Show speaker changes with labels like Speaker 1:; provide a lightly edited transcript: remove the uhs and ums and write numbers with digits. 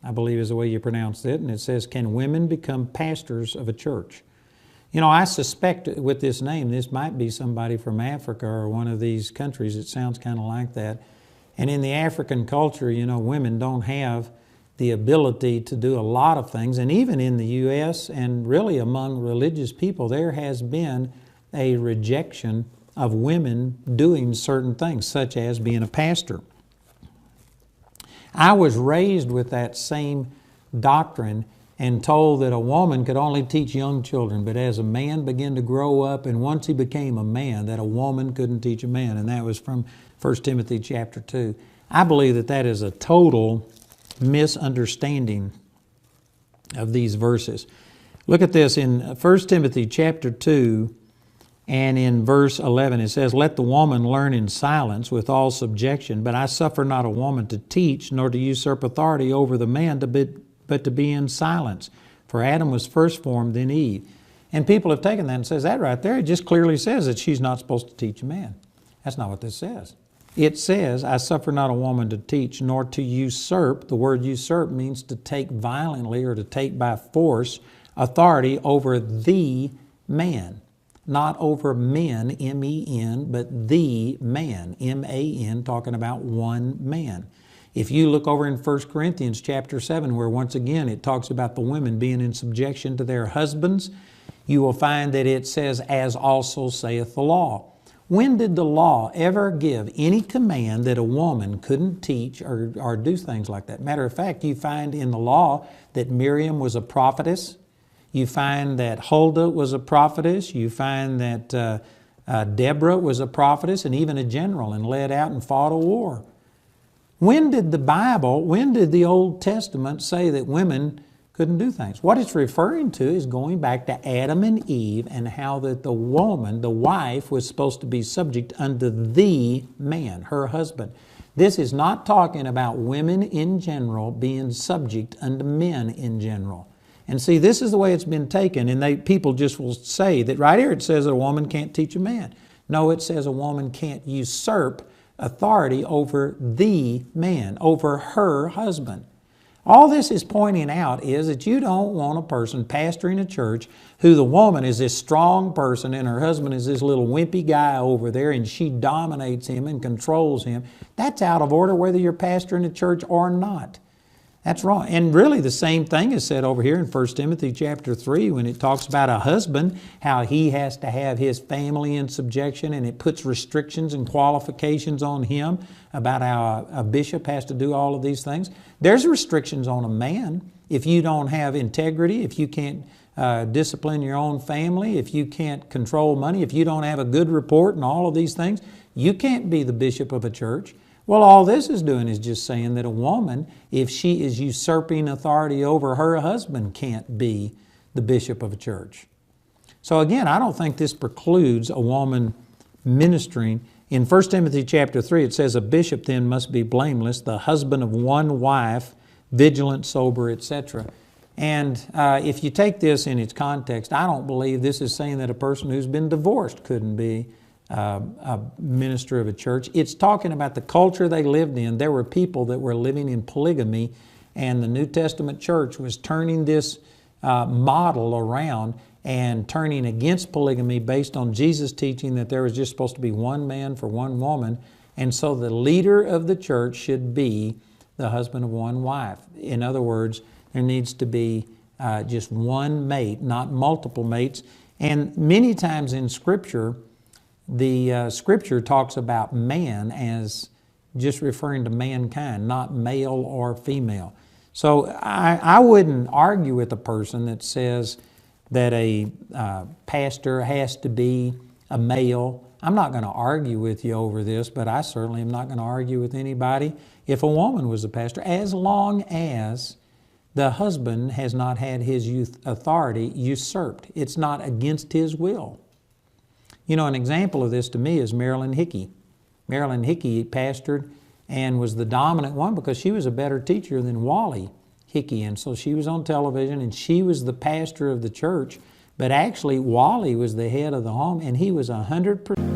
Speaker 1: I believe is the way you pronounce it, and it says, can women become pastors of a church? You know, I suspect with this name, this might be somebody from Africa or one of these countries. It sounds kind of like that. And in the African culture, you know, women don't have the ability to do a lot of things. And even in the U.S. and really among religious people, there has been a rejection of women doing certain things, such as being a pastor. I was raised with that same doctrine and told that a woman could only teach young children, but as a man began to grow up, and once he became a man, that a woman couldn't teach a man, and that was from 1 Timothy chapter 2. I believe that that is a total misunderstanding of these verses. Look at this in 1 Timothy chapter 2 and in verse 11. It says, let the woman learn in silence with all subjection, but I suffer not a woman to teach, nor to usurp authority over the man, but to be in silence. For Adam was first formed, then Eve. And people have taken that and says that right there. It just clearly says that she's not supposed to teach a man. That's not what this says. It says, I suffer not a woman to teach, nor to usurp. The word usurp means to take violently or to take by force authority over the man. Not over men, M-E-N, but the man, M-A-N, talking about one man. If you look over in 1 Corinthians chapter 7, where once again it talks about the women being in subjection to their husbands, you will find that it says, as also saith the law. When did the law ever give any command that a woman couldn't teach or do things like that? Matter of fact, you find in the law that Miriam was a prophetess. You find that Huldah was a prophetess. You find that Deborah was a prophetess and even a general and led out and fought a war. When did the Old Testament say that women couldn't do things? What it's referring to is going back to Adam and Eve and how that the woman, the wife, was supposed to be subject unto the man, her husband. This is not talking about women in general being subject unto men in general. And see, this is the way it's been taken, and people just will say that right here it says that a woman can't teach a man. No, it says a woman can't usurp authority over the man, over her husband. All this is pointing out is that you don't want a person pastoring a church who the woman is this strong person and her husband is this little wimpy guy over there and she dominates him and controls him. That's out of order whether you're pastoring a church or not. That's wrong. And really the same thing is said over here in 1 Timothy chapter 3 when it talks about a husband, how he has to have his family in subjection, and it puts restrictions and qualifications on him about how a bishop has to do all of these things. There's restrictions on a man. If you don't have integrity, if you can't discipline your own family, if you can't control money, if you don't have a good report and all of these things, you can't be the bishop of a church. Well, all this is doing is just saying that a woman, if she is usurping authority over her husband, can't be the bishop of a church. So again, I don't think this precludes a woman ministering. In 1 Timothy chapter 3, it says, a bishop then must be blameless, the husband of one wife, vigilant, sober, etc. And if you take this in its context, I don't believe this is saying that a person who's been divorced couldn't be a minister of a church. It's talking about the culture they lived in. There were people that were living in polygamy, and the New Testament church was turning this model around and turning against polygamy based on Jesus' teaching that there was just supposed to be one man for one woman. And so the leader of the church should be the husband of one wife. In other words, there needs to be just one mate, not multiple mates. And many times in Scripture, the Scripture talks about man as just referring to mankind, not male or female. So I wouldn't argue with a person that says that a pastor has to be a male. I'm not going to argue with you over this, but I certainly am not going to argue with anybody if a woman was a pastor, as long as the husband has not had his authority usurped. It's not against his will. You know, an example of this to me is Marilyn Hickey. Marilyn Hickey pastored and was the dominant one because she was a better teacher than Wally Hickey. And so she was on television and she was the pastor of the church. But actually, Wally was the head of the home and he was 100%.